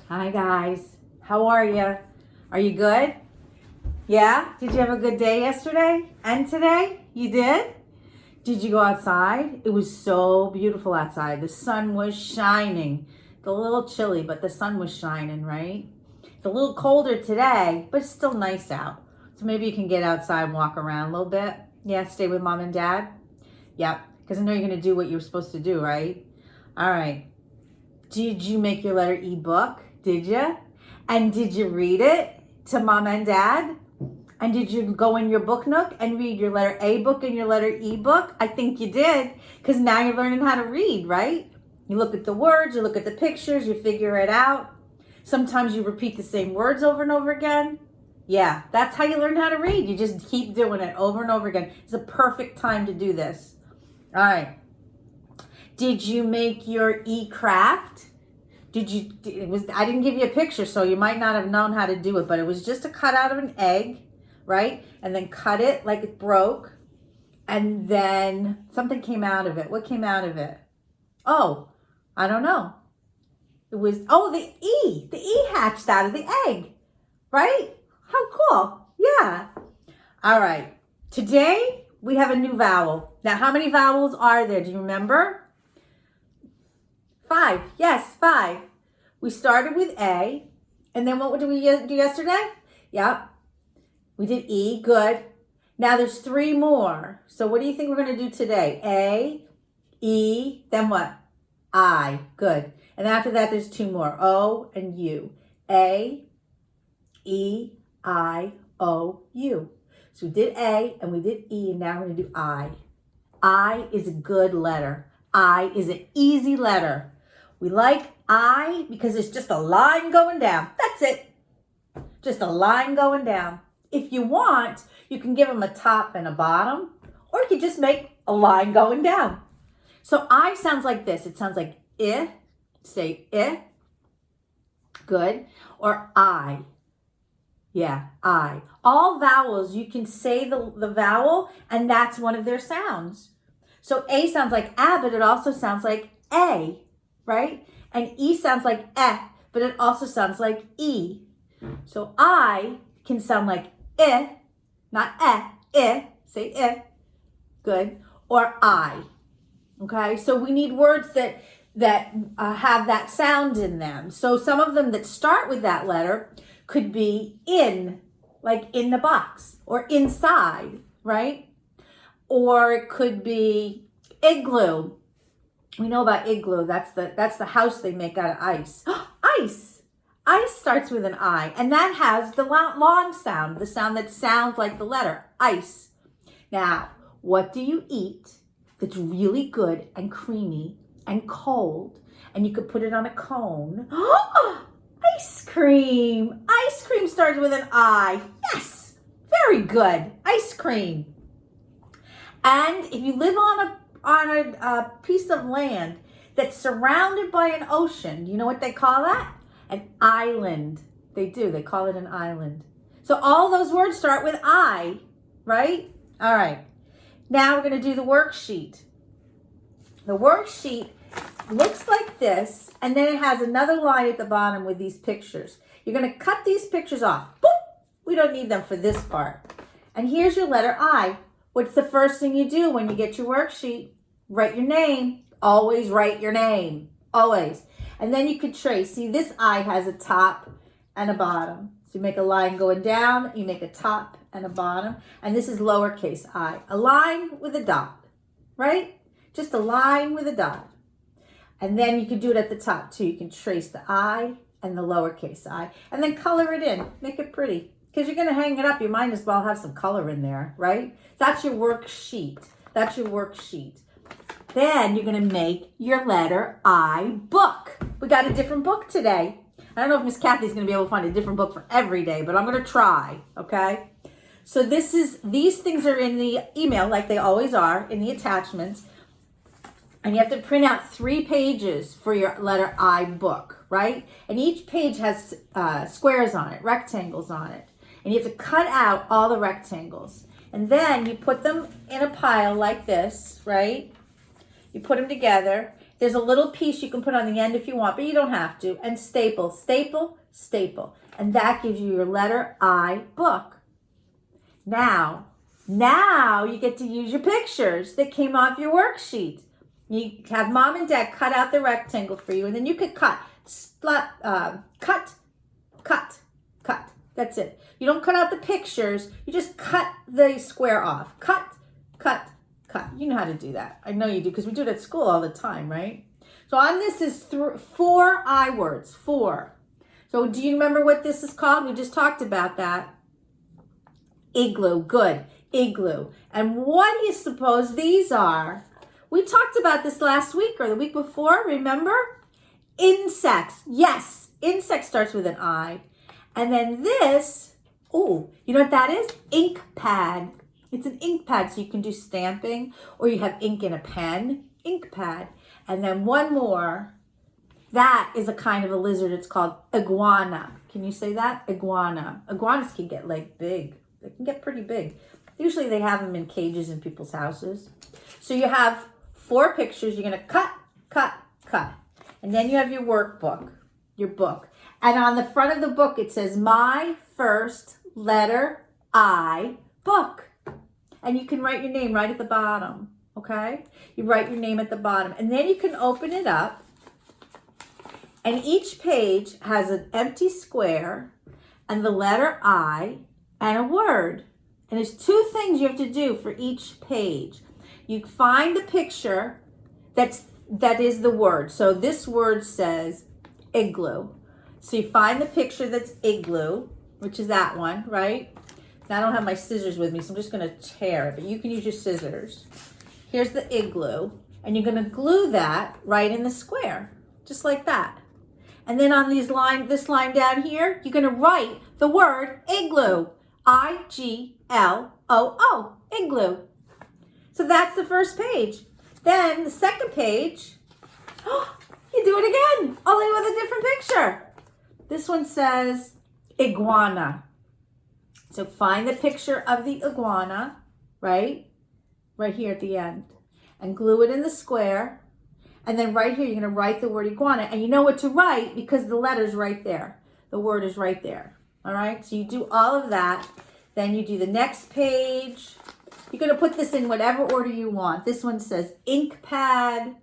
Hi guys, how are you? Are you good? Yeah? Did you have a good day yesterday and today? You did? Did you go outside? It was so beautiful outside. The sun was shining. It's a little chilly, but the sun was shining, right? It's a little colder today, but it's still nice out. So maybe you can get outside and walk around a little bit. Yeah, stay with mom and dad. Yep, because I know you're going to do what you were supposed to do, right? All right. Did you make your letter E book? Did you? And did you read it to mom and dad? And did you go in your book nook and read your letter A book and your letter E book? I think you did, because now you're learning how to read, right? You look at the words, you look at the pictures, you figure it out. Sometimes you repeat the same words over and over again. Yeah, that's how you learn how to read. You just keep doing it over and over again. It's a perfect time to do this. All right. Did you make your e-craft? I didn't give you a picture, so you might not have known how to do it, but it was just a cutout of an egg, right? And then cut it like it broke, and then something came out of it. What came out of it? Oh, I don't know. It was, the E. The E hatched out of the egg, right? How cool. Yeah. All right. Today, we have a new vowel. Now, how many vowels are there? Do you remember? 5. Yes, 5. We started with A. And then what did we do yesterday? Yep. We did E. Good. Now there's 3 more. So what do you think we're going to do today? A, E, then what? I. Good. And after that, there's 2 more. O and U. A, E, I, O, U. So we did A and we did E, and now we're going to do I. I is a good letter. I is an easy letter. We like I because it's just a line going down. That's it. Just a line going down. If you want, you can give them a top and a bottom, or you can just make a line going down. So I sounds like this. It sounds like I. Say I. Good. Or I. Yeah, I. All vowels, you can say the vowel, and that's one of their sounds. So A sounds like A, but it also sounds like A, right? And E sounds like eh, but it also sounds like E. So I can sound like I, not I. Say I. Good. Or I. Okay? So we need words that have that sound in them. So some of them that start with that letter could be in, like in the box, or inside, right? Or it could be igloo. We know about igloo. That's the house they make out of ice. Ice. Ice starts with an I, and that has the long sound, the sound that sounds like the letter ice. Now, what do you eat that's really good and creamy and cold, and you could put it on a cone? Ice cream. Ice cream starts with an I. Yes, very good. Ice cream. And if you live on a piece of land that's surrounded by an ocean, you know what they call that? An island. They do. They call it an island. So all those words start with I, right? All right. Now we're going to do the worksheet. The worksheet looks like this, and then it has another line at the bottom with these pictures. You're going to cut these pictures off. Boop! We don't need them for this part. And here's your letter I. What's the first thing you do when you get your worksheet? Write your name. Always write your name. Always. And then you could trace. See, this I has a top and a bottom. So you make a line going down, you make a top and a bottom. And this is lowercase I. A line with a dot, right? Just a line with a dot. And then you can do it at the top too. You can trace the I and the lowercase I. And then color it in. Make it pretty. Because you're going to hang it up, you might as well have some color in there, right? That's your worksheet. That's your worksheet. Then you're going to make your letter I book. We got a different book today. I don't know if Miss Kathy's going to be able to find a different book for every day, but I'm going to try, okay? So these things are in the email like they always are, in the attachments. And you have to print out 3 pages for your letter I book, right? And each page has squares on it, rectangles on it. And you have to cut out all the rectangles. And then you put them in a pile like this, right? You put them together. There's a little piece you can put on the end if you want, but you don't have to. And staple, staple, staple. And that gives you your letter I book. Now you get to use your pictures that came off your worksheet. You have mom and dad cut out the rectangle for you, and then you could cut. That's it. You don't cut out the pictures. You just cut the square off. Cut. You know how to do that. I know you do because we do it at school all the time, right? So on this is 4 I words. 4. So do you remember what this is called? We just talked about that. Igloo. Good. Igloo. And what do you suppose these are? We talked about this last week or the week before, remember? Insects. Yes, insect starts with an I. And then this, you know what that is? Ink pad. It's an ink pad, so you can do stamping, or you have ink in a pen. Ink pad. And then one more. That is a kind of a lizard. It's called iguana. Can you say that? Iguana. Iguanas can get like big. They can get pretty big. Usually they have them in cages in people's houses. So you have 4 pictures. You're going to cut. And then you have your workbook, your book. And on the front of the book, it says, my first letter I book. And you can write your name right at the bottom, okay? You write your name at the bottom. And then you can open it up. And each page has an empty square and the letter I and a word. And there's 2 things you have to do for each page. You find the picture that is the word. So this word says igloo. So you find the picture that's igloo, which is that one, right? Now I don't have my scissors with me, so I'm just going to tear it, but you can use your scissors. Here's the igloo, and you're going to glue that right in the square, just like that. And then on this line down here, you're going to write the word igloo. I-G-L-O-O, igloo. So that's the first page. Then the second page, you do it again, only with a different picture. This one says iguana. So find the picture of the iguana, right? Right here at the end. And glue it in the square. And then right here, you're going to write the word iguana. And you know what to write because the letter's right there. The word is right there. All right? So you do all of that. Then you do the next page. You're going to put this in whatever order you want. This one says ink pad.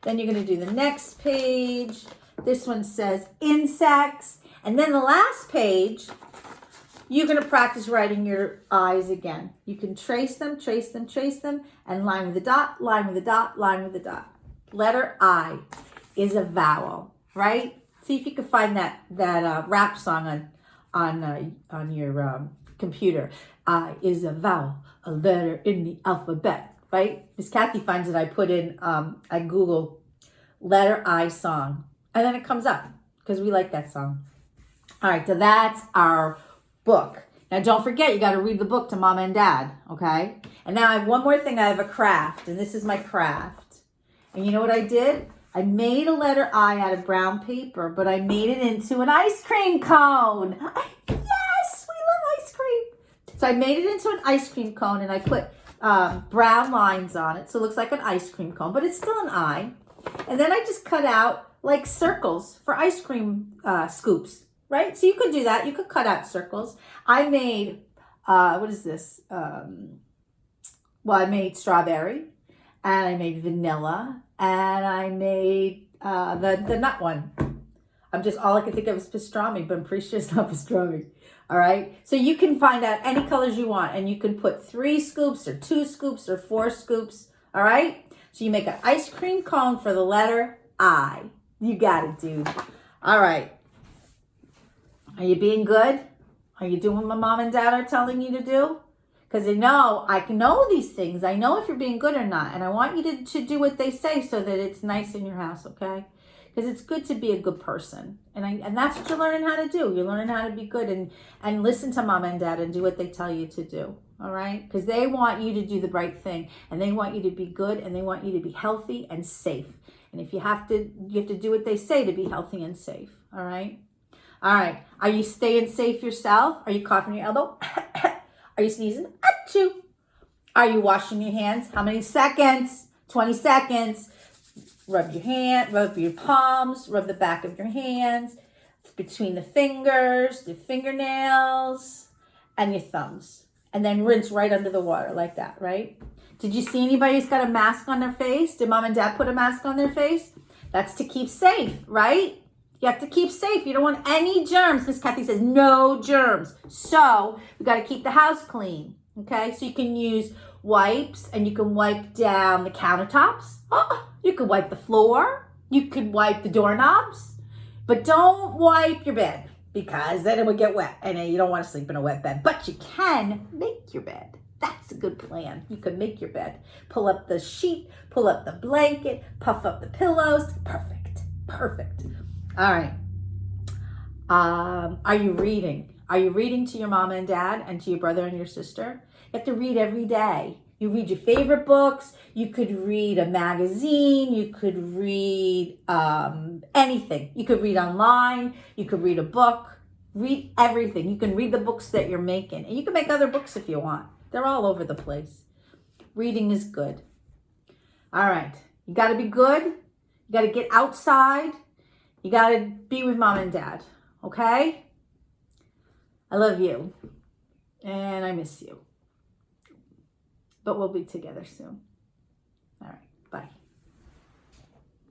Then you're going to do the next page. This one says insects. And then the last page, you're going to practice writing your I's again. You can trace them, and line with a dot, line with a dot, line with a dot. Letter I is a vowel, right? See if you can find that rap song on your computer. I is a vowel, a letter in the alphabet, right? Miss Kathy finds it. I put in, I Google letter I song, and then it comes up because we like that song. All right, so that's our book. Now, don't forget, you got to read the book to mom and dad, okay? And now I have one more thing. I have a craft, and this is my craft. And you know what I did? I made a letter I out of brown paper, but I made it into an ice cream cone. Yes, we love ice cream. So I made it into an ice cream cone, and I put brown lines on it, so it looks like an ice cream cone, but it's still an I. And then I just cut out like circles for ice cream scoops. Right? So you could do that. You could cut out circles. I made, what is this? I made strawberry, and I made vanilla, and I made the nut one. All I can think of is pastrami, but I'm pretty sure it's not pastrami. All right? So you can find out any colors you want, and you can put 3 scoops or 2 scoops or 4 scoops. All right? So you make an ice cream cone for the letter I. You got it, dude. All right. Are you being good? Are you doing what my mom and dad are telling you to do? Because I can know these things. I know if you're being good or not. And I want you to do what they say so that it's nice in your house, okay? Because it's good to be a good person. And that's what you're learning how to do. You're learning how to be good and listen to mom and dad and do what they tell you to do, all right? Because they want you to do the right thing. And they want you to be good, and they want you to be healthy and safe. And if you have to do what they say to be healthy and safe, all right? All right. Are you staying safe yourself? Are you coughing your elbow? Are you sneezing? Achoo. Are you washing your hands? How many seconds? 20 seconds. Rub your hand, rub your palms, rub the back of your hands, between the fingers, the fingernails, and your thumbs. And then rinse right under the water like that, right? Did you see anybody who's got a mask on their face? Did mom and dad put a mask on their face? That's to keep safe, right? You have to keep safe. You don't want any germs. Miss Kathy says no germs. So we got to keep the house clean, okay? So you can use wipes and you can wipe down the countertops. Oh, you could wipe the floor. You could wipe the doorknobs. But don't wipe your bed because then it would get wet and you don't want to sleep in a wet bed. But you can make your bed. That's a good plan. You can make your bed. Pull up the sheet, pull up the blanket, puff up the pillows. Perfect. Perfect. All right. Are you reading? Are you reading to your mom and dad and to your brother and your sister? You have to read every day. You read your favorite books. You could read a magazine. You could read anything. You could read online. You could read a book. Read everything. You can read the books that you're making. And you can make other books if you want. They're all over the place. Reading is good. All right. You got to be good. You got to get outside. You got to be with mom and dad. Okay? I love you. And I miss you. But we'll be together soon. All right. Bye.